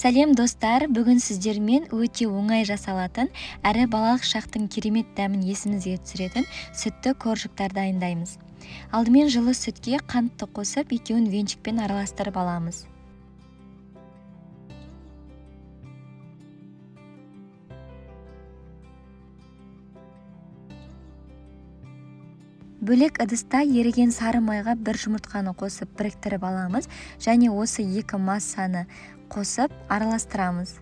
Сәлем достар, бүгін сіздермен өте оңай жасалатын, әрі балалық шақтың керемет дәмін есімізге түсіретін сүтті коржықтар дайындаймыз. Алдымен жылы сүтке қантты қосып, екеуін венчикпен араластырып аламыз. Бөлек ыдыста еріген сары майға бір жұмыртқаны қосып біріктіріп аламыз, және осы екі массаны қосып араластырамыз.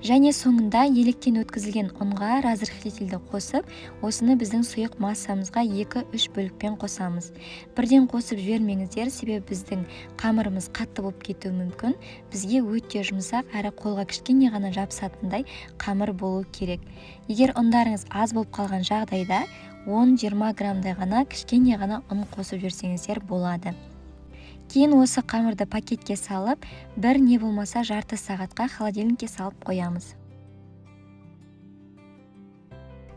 Және соңында електен өткізілген ұнға разрыхлителді қосып, осыны біздің сұйық массамызға 2-3 бөлікпен қосамыз. Бірден қосып жібермеңіздер, себебі біздің қамырымыз қатты болып кетуі мүмкін. Бізге өте жұмсақ әрі қолға кішкене ғана жабысатындай қамыр болу керек. Егер ұндарыңыз аз болып қалған жағдайда 10-20 граммдай ғана кішкене ғана ұн қосып жіберсеңіздер болады. Кейін осы қамырды пакетке салып, бір не болмаса жарты сағатқа холодильникке салып қоямыз.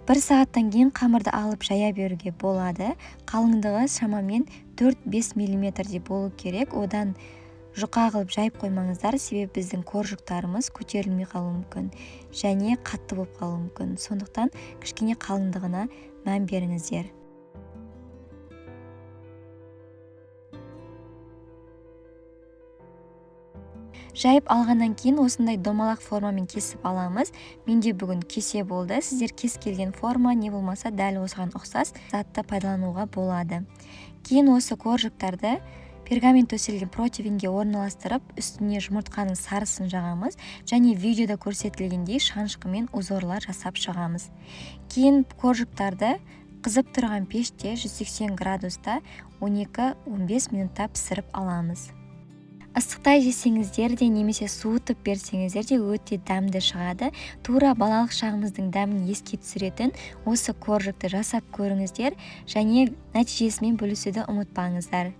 1 сағаттан кейін қамырды алып жая беруге болады. Қалыңдығы шамамен 4-5 мм болу керек. Одан жұқа қылып жайып қоймаңыздар, себебі біздің коржықтарымыз көтерілмей қалуы мүмкін және қатты болып қалуы мүмкін. Сондықтан кішкене қалыңдығына мән беріңіздер. Жайып алғаннан кейін осындай домалақ формамен кесіп аламыз. Менде бүгін кесе болды. Сіздер кез келген форма не болмаса дәл осыған ұқсас затты пайдалануға болады. Кейін осы коржықтарды пергамент төселген противеньге орналастырып, үстіне жұмыртқаның сарысын жағамыз және видеода көрсетілгендей шанышқымен узорлар жасап шығамыз. Кейін коржықтарды қызып тұрған пеште 180 градуста 12-15 минутта пісіріп аламыз. Ыстықтай жесеңіздер де немесе суытып берсеңіздер де өте дәмді шығады. Тура балалық шағымыздың дәмін еске түсіретін осы коржықты жасап көріңіздер және нәтижесімен бөлісуді ұмытпаңыздар.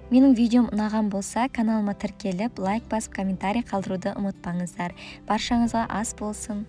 Менің видеом ұнаған болса, каналыма тіркеліп, лайк басып, комментарий қалдыруды ұмытпаңыздар. Баршаңызға ас болсын.